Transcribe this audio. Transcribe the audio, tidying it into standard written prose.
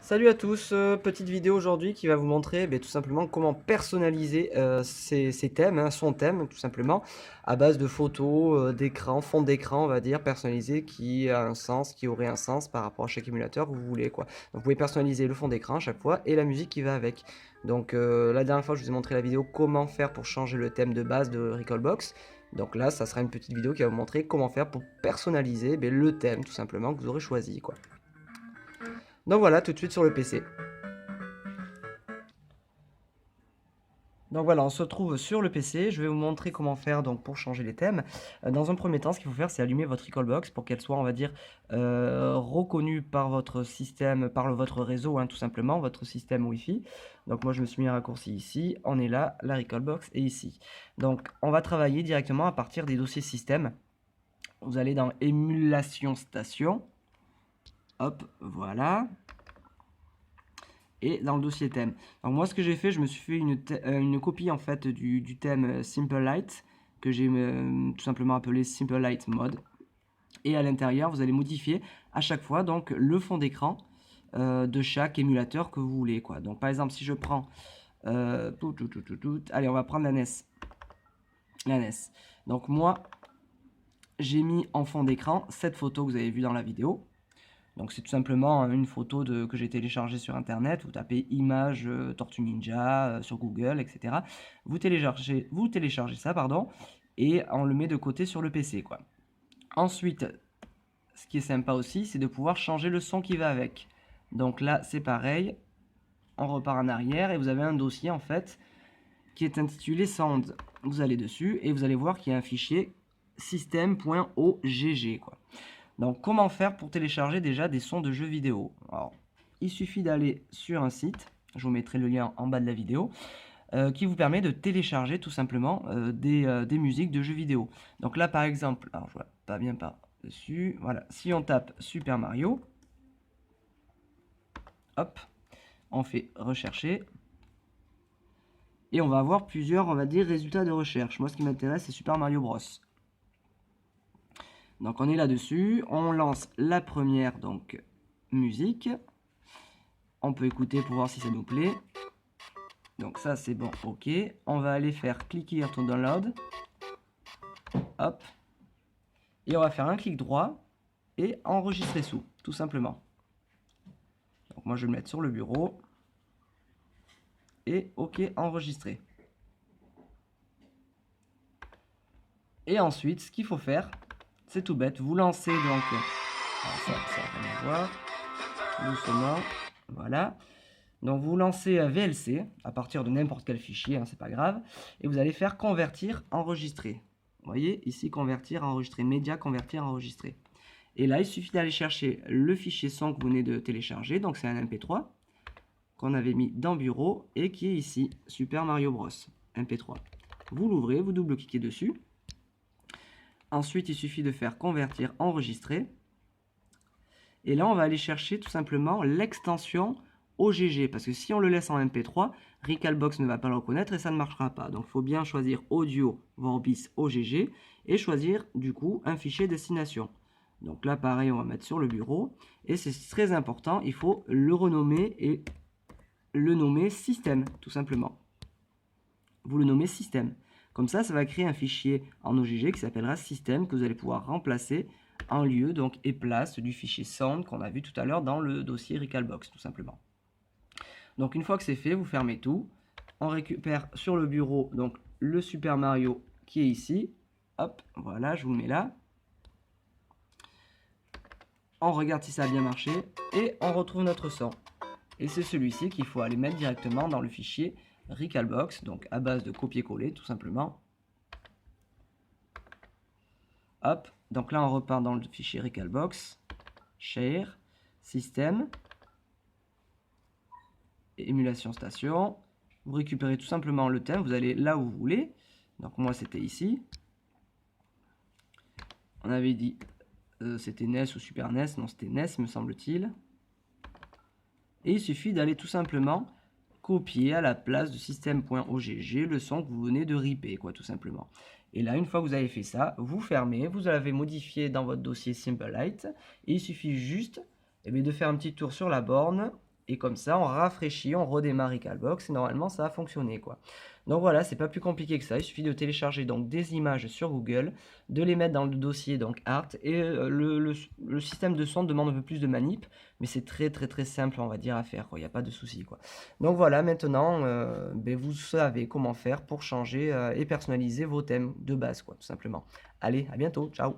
Salut à tous, petite vidéo aujourd'hui qui va vous montrer tout simplement comment personnaliser ses thèmes, hein, son thème tout simplement, à base de photos, d'écran, fond d'écran on va dire, personnalisé qui a un sens, qui aurait un sens par rapport à chaque émulateur que vous voulez quoi. Donc vous pouvez personnaliser le fond d'écran à chaque fois et la musique qui va avec. Donc la dernière fois je vous ai montré la vidéo comment faire pour changer le thème de base de Recalbox. Donc là ça sera une petite vidéo qui va vous montrer comment faire pour personnaliser le thème tout simplement que vous aurez choisi quoi. Donc voilà, tout de suite sur le PC. Donc voilà, on se retrouve sur le PC. Je vais vous montrer comment faire donc pour changer les thèmes. Dans un premier temps, ce qu'il faut faire, c'est allumer votre Recalbox pour qu'elle soit, on va dire, reconnue par votre système, par votre réseau, hein, tout simplement, votre système Wi-Fi. Donc moi, je me suis mis un raccourci ici. On est là, la Recalbox est ici. Donc on va travailler directement à partir des dossiers système. Vous allez dans émulation station. Hop, voilà. Et dans le dossier thème. Donc moi ce que j'ai fait, je me suis fait une copie en fait du thème Simple Light que j'ai tout simplement appelé Simple Light Mode. Et à l'intérieur, vous allez modifier à chaque fois donc le fond d'écran de chaque émulateur que vous voulez quoi. Donc par exemple si je prends allez on va prendre la NES. La NES. Donc moi j'ai mis en fond d'écran cette photo que vous avez vue dans la vidéo. Donc c'est tout simplement une photo que j'ai téléchargée sur internet. Vous tapez image Tortue Ninja sur Google, etc. Vous téléchargez ça, pardon, et on le met de côté sur le PC, quoi. Ensuite, ce qui est sympa aussi, c'est de pouvoir changer le son qui va avec. Donc là, c'est pareil. On repart en arrière et vous avez un dossier en fait qui est intitulé Sound. Vous allez dessus et vous allez voir qu'il y a un fichier system.ogg, quoi. Donc comment faire pour télécharger déjà des sons de jeux vidéo? Alors, il suffit d'aller sur un site, je vous mettrai le lien en bas de la vidéo, qui vous permet de télécharger tout simplement des musiques de jeux vidéo. Donc là par exemple, alors je vois pas bien par dessus, voilà, si on tape Super Mario, hop, on fait rechercher, et on va avoir plusieurs, on va dire, résultats de recherche. Moi ce qui m'intéresse c'est Super Mario Bros. Donc on est là-dessus, on lance la première donc musique. On peut écouter pour voir si ça nous plaît. Donc ça c'est bon, ok. On va aller faire cliquer to download. Hop. Et on va faire un clic droit et enregistrer sous, tout simplement. Donc moi je vais le mettre sur le bureau. Et ok, enregistrer. Et ensuite, ce qu'il faut faire, c'est tout bête. Vous lancez donc... Alors ça va rien voir. Doucement. Voilà. Donc vous lancez VLC à partir de n'importe quel fichier, hein, c'est pas grave, et vous allez faire convertir, enregistrer. Vous voyez ici convertir, enregistrer, média, convertir, enregistrer. Et là il suffit d'aller chercher le fichier son que vous venez de télécharger, donc c'est un MP3 qu'on avait mis dans Bureau et qui est ici, Super Mario Bros. MP3. Vous l'ouvrez, vous double-cliquez dessus. Ensuite il suffit de faire convertir, enregistrer. Et là on va aller chercher tout simplement l'extension OGG, parce que si on le laisse en MP3, Recalbox ne va pas le reconnaître et ça ne marchera pas. Donc il faut bien choisir Audio Vorbis OGG et choisir du coup un fichier destination. Donc là pareil, on va mettre sur le bureau et c'est très important, il faut le renommer et le nommer système tout simplement. Vous le nommez système. Comme ça va créer un fichier en OGG qui s'appellera système que vous allez pouvoir remplacer en lieu donc et place du fichier sound qu'on a vu tout à l'heure dans le dossier Recalbox tout simplement. Donc une fois que c'est fait, vous fermez tout. On récupère sur le bureau donc le Super Mario qui est ici. Hop, voilà, je vous le mets là. On regarde si ça a bien marché et on retrouve notre son. Et c'est celui-ci qu'il faut aller mettre directement dans le fichier Recalbox, donc à base de copier-coller tout simplement. Hop, donc là on repart dans le fichier Recalbox, Share, Système, émulation station. Vous récupérez tout simplement le thème, vous allez là où vous voulez. Donc moi c'était ici. On avait dit c'était NES ou Super NES, non c'était NES me semble-t-il. Et il suffit d'aller tout simplement copier à la place de système.ogg le son que vous venez de ripper, quoi, tout simplement. Et là, une fois que vous avez fait ça, vous fermez, vous l'avez modifié dans votre dossier Simple Light, et il suffit juste de faire un petit tour sur la borne, Et comme ça, on rafraîchit, on redémarre Recalbox et normalement ça a fonctionné quoi. Donc voilà, c'est pas plus compliqué que ça. Il suffit de télécharger donc des images sur Google, de les mettre dans le dossier donc Art et le système de son demande un peu plus de manip, mais c'est très simple on va dire à faire. Il n'y a pas de souci quoi. Donc voilà, maintenant ben, vous savez comment faire pour changer et personnaliser vos thèmes de base quoi, tout simplement. Allez, à bientôt, ciao.